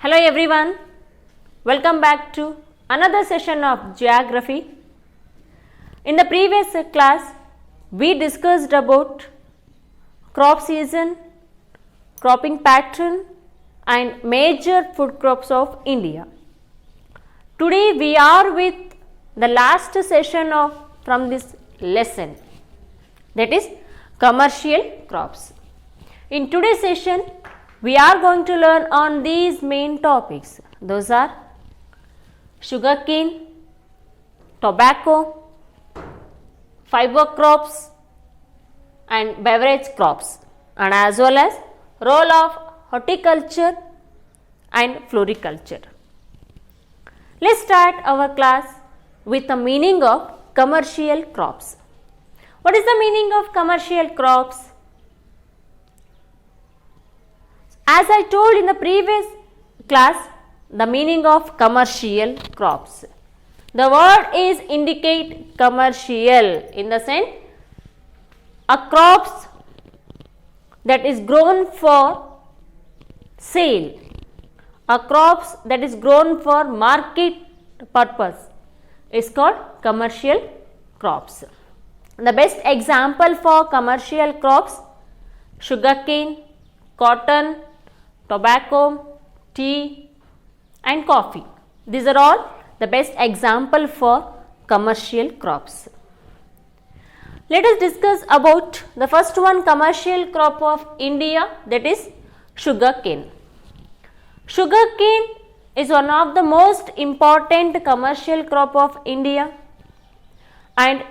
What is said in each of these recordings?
Hello everyone, welcome back to another session of geography. In the previous class, we discussed about crop season, cropping pattern and major food crops of India. Today we are with the last session from this lesson, that is commercial crops. In today's session, we are going to learn on these main topics. Those are sugarcane, tobacco, fiber crops and beverage crops, and as well as role of horticulture and floriculture. Let's start our class with the meaning of commercial crops. What is the meaning of commercial crops? As I told in the previous class, the meaning of commercial crops. The word is indicate commercial in the sense a crops that is grown for sale, a crops that is grown for market purpose is called commercial crops. The best example for commercial crops: sugarcane, cotton, tobacco, tea and coffee. These are all the best example for commercial crops. Let us discuss about the first one, commercial crop of India, that is sugarcane. Sugarcane is one of the most important commercial crop of India, and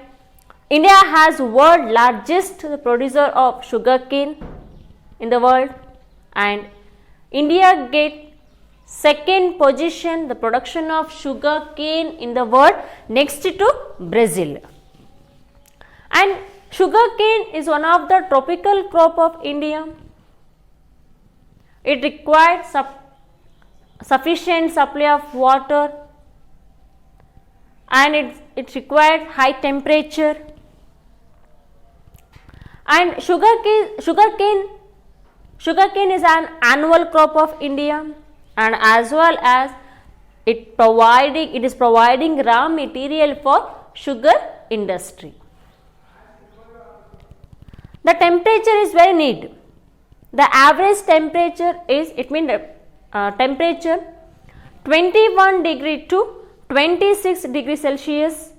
India has world largest producer of sugarcane in the world, and India get second position the production of sugarcane in the world next to Brazil. And sugarcane is one of the tropical crop of India. It requires sufficient supply of water and it requires high temperature. And sugarcane is an annual crop of India, and as well as it is providing raw material for sugar industry. The temperature is very neat. The average temperature is, temperature 21 degree to 26 degrees Celsius,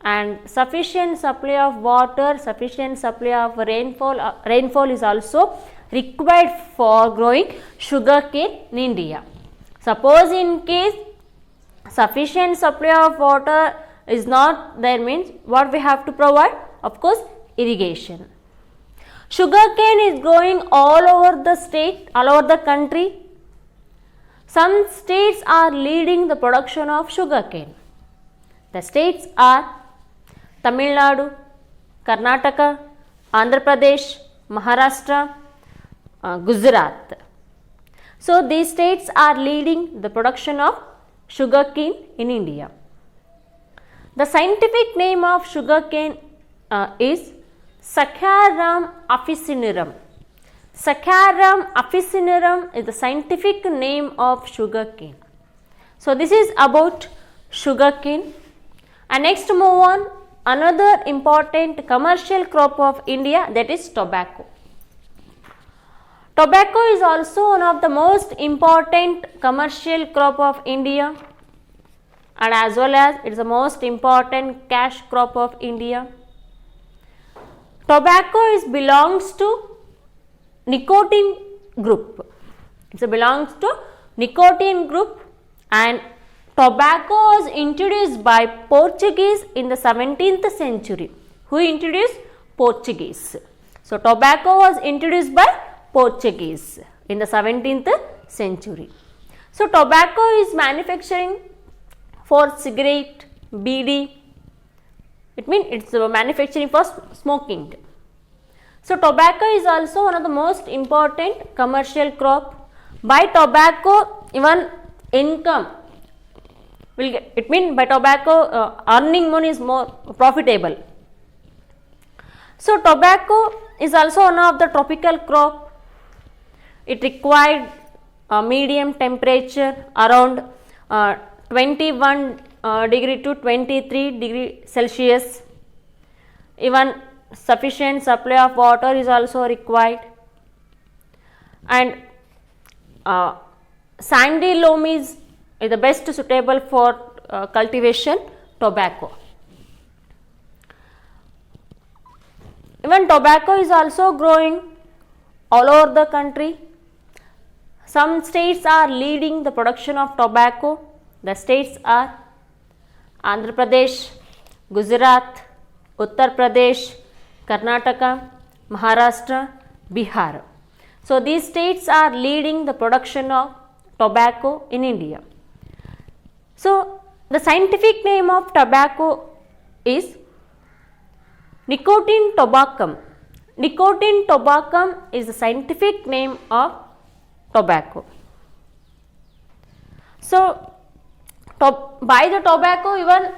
and sufficient supply of water, sufficient supply of rainfall is also required for growing sugarcane in India. Suppose in case sufficient supply of water is not there, means what we have to provide? Of course, irrigation. Sugarcane is growing all over the state, all over the country. Some states are leading the production of sugarcane. The states are Tamil Nadu, Karnataka, Andhra Pradesh, Maharashtra, Gujarat. So these states are leading the production of sugarcane in India. The scientific name of sugarcane is Saccharum officinarum. Saccharum officinarum is the scientific name of sugarcane. So this is about sugarcane. And next move on, another important commercial crop of India, that is tobacco. Tobacco is also one of the most important commercial crop of India, and as well as it is the most important cash crop of India. Tobacco belongs to nicotine group. It belongs to nicotine group, and tobacco was introduced by Portuguese in the 17th century. Who introduced? Portuguese. So tobacco was introduced by Portuguese in the 17th century. So tobacco is manufacturing for cigarette, BD. It means it's manufacturing for smoking. So tobacco is also one of the most important commercial crop. By tobacco, even income will get. It means by tobacco, earning money is more profitable. So tobacco is also one of the tropical crop. It required medium temperature around 21 degree to 23 degree Celsius. Even sufficient supply of water is also required, and sandy loam is the best suitable for cultivation tobacco. Even tobacco is also growing all over the country. Some states are leading the production of tobacco. The states are Andhra Pradesh, Gujarat, Uttar Pradesh, Karnataka, Maharashtra, Bihar. So these states are leading the production of tobacco in India. So the scientific name of tobacco is Nicotiana tabacum. Nicotiana tabacum is the scientific name of tobacco. So by the tobacco even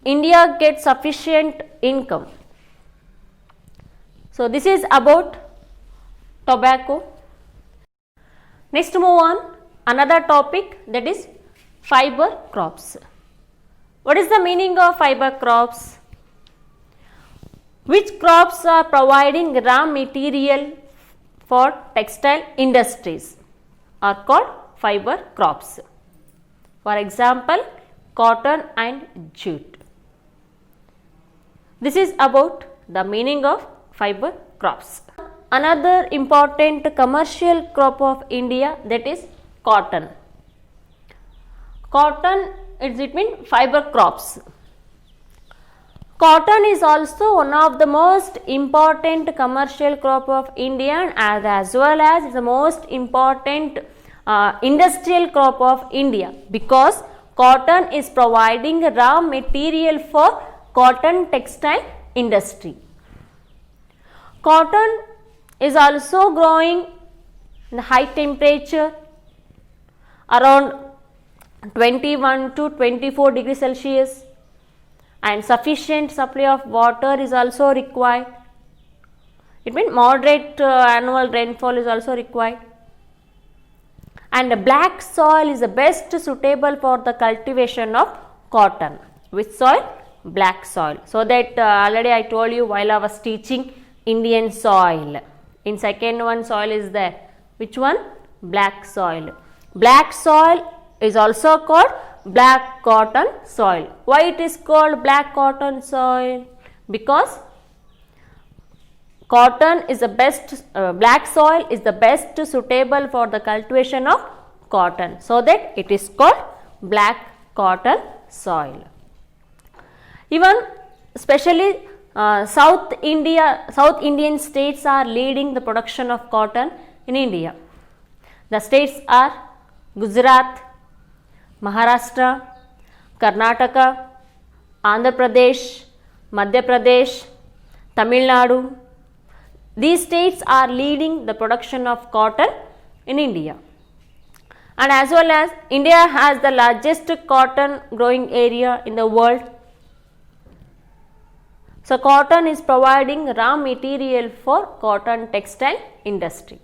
India gets sufficient income. So this is about tobacco. Next move on another topic, that is fiber crops. What is the meaning of fiber crops? Which crops are providing raw material for textile industries are called fiber crops. For example, cotton and jute. This is about the meaning of fiber crops. Another important commercial crop of India, that is cotton. Cotton it means fiber crops. Cotton is also one of the most important commercial crop of India, as well as the most important industrial crop of India, because cotton is providing raw material for cotton textile industry. Cotton is also growing in high temperature around 21 to 24 degrees Celsius, and sufficient supply of water is also required. It means moderate annual rainfall is also required, and the black soil is the best suitable for the cultivation of cotton. Which soil? Black soil. So that already I told you while I was teaching Indian soil. In second one soil is there. Which one? Black soil. Black soil is also called black cotton soil. Why it is called black cotton soil? Because cotton is the best, black soil is the best suitable for the cultivation of cotton. So that it is called black cotton soil. Even especially South Indian states are leading the production of cotton in India. The states are Gujarat, Maharashtra, Karnataka, Andhra Pradesh, Madhya Pradesh, Tamil Nadu. These states are leading the production of cotton in India. And as well as India has the largest cotton growing area in the world. So cotton is providing raw material for cotton textile industry.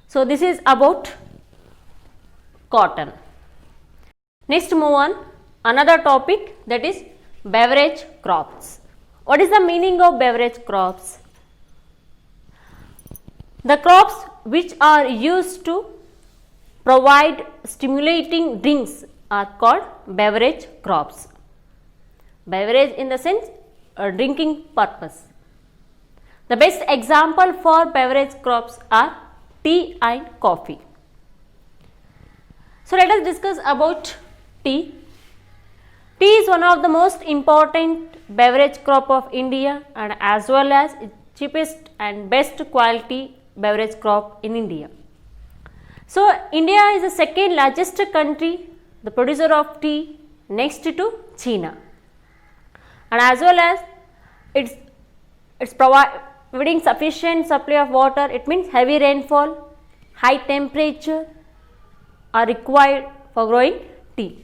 So this is about cotton. Next move on another topic, that is beverage crops. What is the meaning of beverage crops? The crops which are used to provide stimulating drinks are called beverage crops. Beverage in the sense drinking purpose. The best example for beverage crops are tea and coffee. So let us discuss about tea. Tea is one of the most important beverage crop of India, and as well as cheapest and best quality beverage crop in India. So India is the second largest country, the producer of tea, next to China, and as well as it's providing sufficient supply of water. It means heavy rainfall, high temperature are required for growing tea.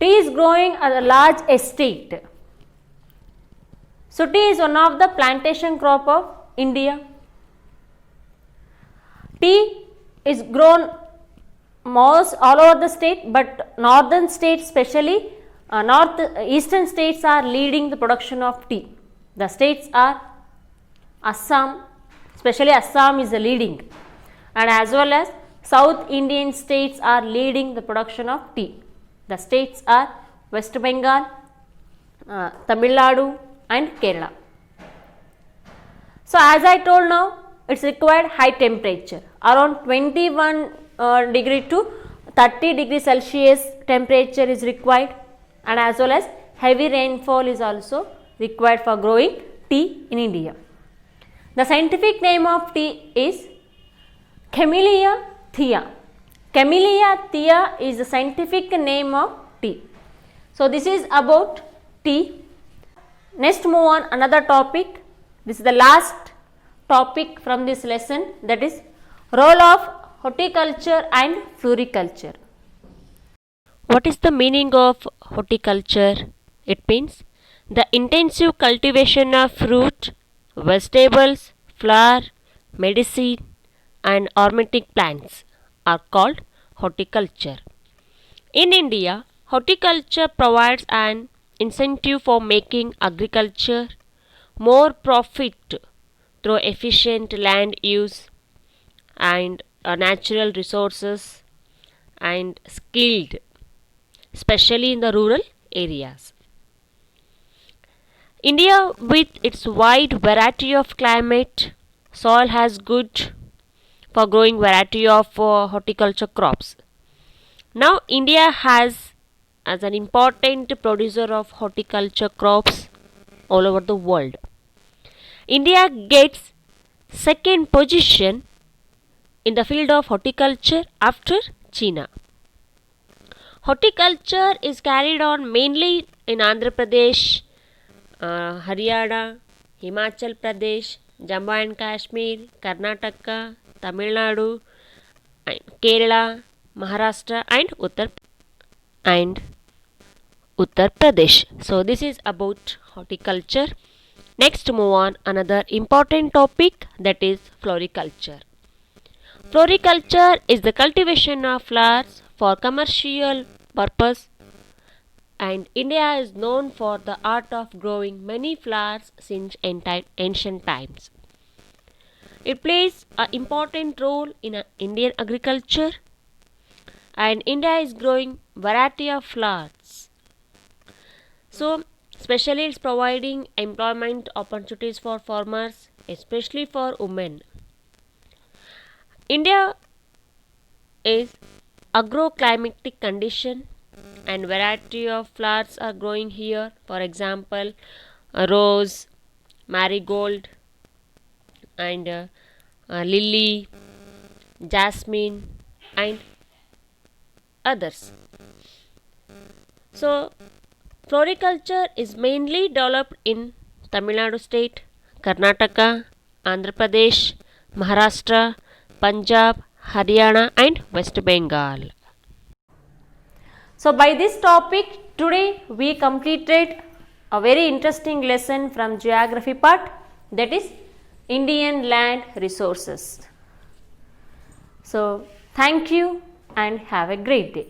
Tea is growing at a large estate. So tea is one of the plantation crop of India. Tea is grown most all over the state, but northern states, especially north eastern states, are leading the production of tea. The states are Assam, especially Assam is the leading, and as well as South Indian states are leading the production of tea. The states are West Bengal, Tamil Nadu and Kerala. So as I told now, it's required high temperature, around 21 degree to 30 degree Celsius temperature is required, and as well as heavy rainfall is also required for growing tea in India. The scientific name of tea is Camellia thea. Camellia thea is the scientific name of tea. So this is about tea. Next move on another topic. This is the last topic from this lesson, that is role of horticulture and floriculture. What is the meaning of horticulture? It means the intensive cultivation of fruit, vegetables, flower, medicine and ornamentic plants are called horticulture. In India, horticulture provides an incentive for making agriculture more profit through efficient land use and natural resources and skilled, especially in the rural areas. India, with its wide variety of climate, soil has good for growing variety of horticulture crops. Now India has as an important producer of horticulture crops all over the world. India gets second position in the field of horticulture after China. Horticulture is carried on mainly in Andhra Pradesh, Haryana, Himachal Pradesh, Jammu and Kashmir, Karnataka, Tamil Nadu, Kerala, Maharashtra and Uttar Pradesh. So this is about horticulture. Next move on another important topic, that is floriculture. Floriculture is the cultivation of flowers for commercial purpose, and India is known for the art of growing many flowers since ancient times. It plays an important role in Indian agriculture, and India is growing variety of flowers. So especially it's providing employment opportunities for farmers, especially for women. India is agroclimatic condition and variety of flowers are growing here. For example, rose, marigold and lily, jasmine and others. So floriculture is mainly developed in Tamil Nadu state, Karnataka, Andhra Pradesh, Maharashtra, Punjab, Haryana and West Bengal. So by this topic today we completed a very interesting lesson from geography part, that is Indian land resources. So thank you and have a great day.